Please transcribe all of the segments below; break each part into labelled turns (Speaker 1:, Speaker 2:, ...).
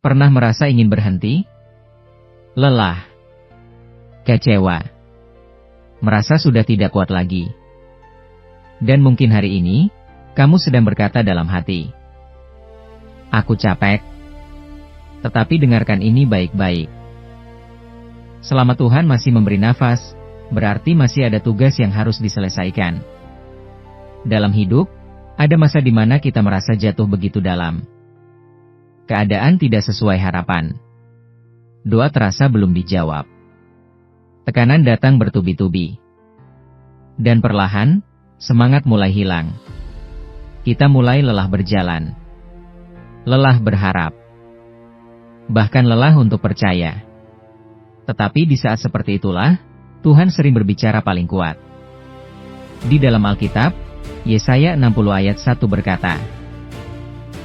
Speaker 1: Pernah merasa ingin berhenti? Lelah, kecewa, merasa sudah tidak kuat lagi. Dan mungkin hari ini, kamu sedang berkata dalam hati, "Aku capek." Tetapi dengarkan ini baik-baik. Selama Tuhan masih memberi nafas, berarti masih ada tugas yang harus diselesaikan. Dalam hidup, ada masa di mana kita merasa jatuh begitu dalam. Keadaan tidak sesuai harapan. Doa terasa belum dijawab. Tekanan datang bertubi-tubi. Dan perlahan, semangat mulai hilang. Kita mulai lelah berjalan. Lelah berharap. Bahkan lelah untuk percaya. Tetapi di saat seperti itulah, Tuhan sering berbicara paling kuat. Di dalam Alkitab, Yesaya 60 ayat 1 berkata,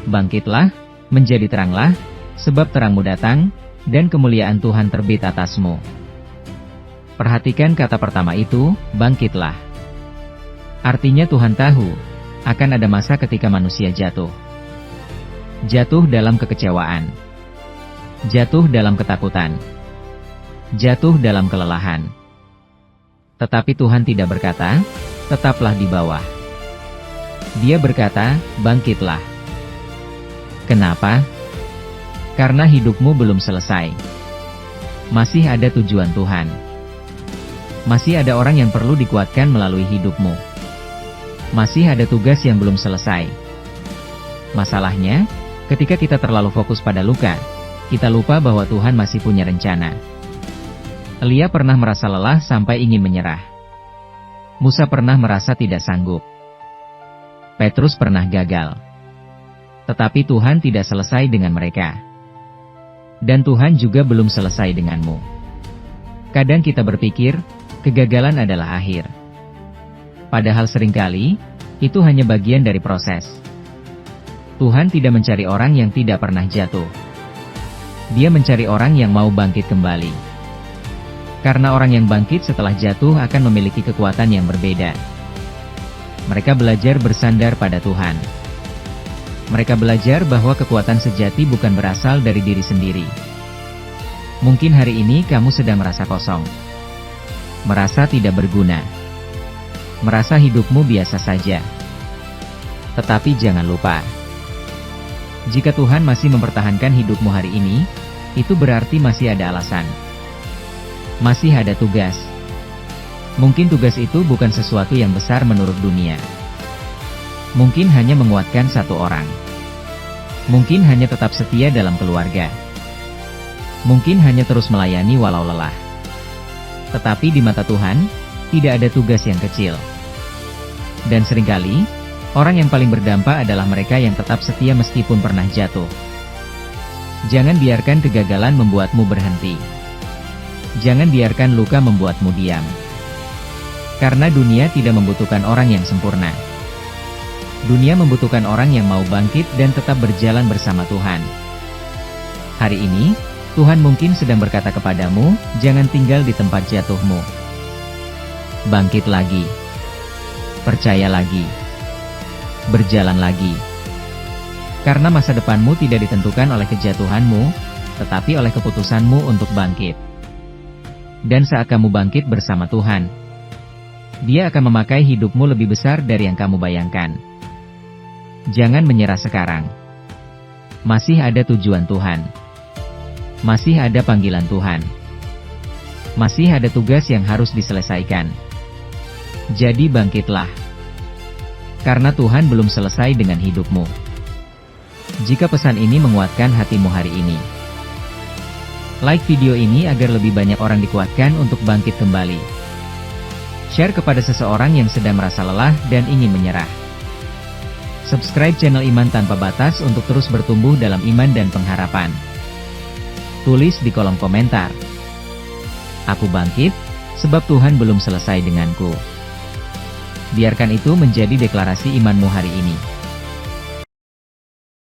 Speaker 1: "Bangkitlah, menjadi teranglah, sebab terangmu datang, dan kemuliaan Tuhan terbit atasmu." Perhatikan kata pertama itu, bangkitlah. Artinya Tuhan tahu, akan ada masa ketika manusia jatuh. Jatuh dalam kekecewaan. Jatuh dalam ketakutan. Jatuh dalam kelelahan. Tetapi Tuhan tidak berkata, "Tetaplah di bawah." Dia berkata, "Bangkitlah." Kenapa? Karena hidupmu belum selesai. Masih ada tujuan Tuhan. Masih ada orang yang perlu dikuatkan melalui hidupmu. Masih ada tugas yang belum selesai. Masalahnya, ketika kita terlalu fokus pada luka, kita lupa bahwa Tuhan masih punya rencana. Elia pernah merasa lelah sampai ingin menyerah. Musa pernah merasa tidak sanggup. Petrus pernah gagal. Tetapi Tuhan tidak selesai dengan mereka. Dan Tuhan juga belum selesai denganmu. Kadang kita berpikir, kegagalan adalah akhir. Padahal seringkali, itu hanya bagian dari proses. Tuhan tidak mencari orang yang tidak pernah jatuh. Dia mencari orang yang mau bangkit kembali. Karena orang yang bangkit setelah jatuh akan memiliki kekuatan yang berbeda. Mereka belajar bersandar pada Tuhan. Mereka belajar bahwa kekuatan sejati bukan berasal dari diri sendiri. Mungkin hari ini kamu sedang merasa kosong. Merasa tidak berguna. Merasa hidupmu biasa saja. Tetapi jangan lupa. Jika Tuhan masih mempertahankan hidupmu hari ini, itu berarti masih ada alasan. Masih ada tugas. Mungkin tugas itu bukan sesuatu yang besar menurut dunia. Mungkin hanya menguatkan satu orang. Mungkin hanya tetap setia dalam keluarga. Mungkin hanya terus melayani walau lelah. Tetapi di mata Tuhan, tidak ada tugas yang kecil. Dan seringkali, orang yang paling berdampak adalah mereka yang tetap setia meskipun pernah jatuh. Jangan biarkan kegagalan membuatmu berhenti. Jangan biarkan luka membuatmu diam. Karena dunia tidak membutuhkan orang yang sempurna. Dunia membutuhkan orang yang mau bangkit dan tetap berjalan bersama Tuhan. Hari ini, Tuhan mungkin sedang berkata kepadamu, jangan tinggal di tempat jatuhmu. Bangkit lagi. Percaya lagi. Berjalan lagi. Karena masa depanmu tidak ditentukan oleh kejatuhanmu, tetapi oleh keputusanmu untuk bangkit. Dan saat kamu bangkit bersama Tuhan, Dia akan memakai hidupmu lebih besar dari yang kamu bayangkan. Jangan menyerah sekarang. Masih ada tujuan Tuhan. Masih ada panggilan Tuhan. Masih ada tugas yang harus diselesaikan. Jadi bangkitlah. Karena Tuhan belum selesai dengan hidupmu. Jika pesan ini menguatkan hatimu hari ini, like video ini agar lebih banyak orang dikuatkan untuk bangkit kembali. Share kepada seseorang yang sedang merasa lelah dan ingin menyerah. Subscribe channel Iman Tanpa Batas untuk terus bertumbuh dalam iman dan pengharapan. Tulis di kolom komentar, "Aku bangkit, sebab Tuhan belum selesai denganku." Biarkan itu menjadi deklarasi imanmu hari ini.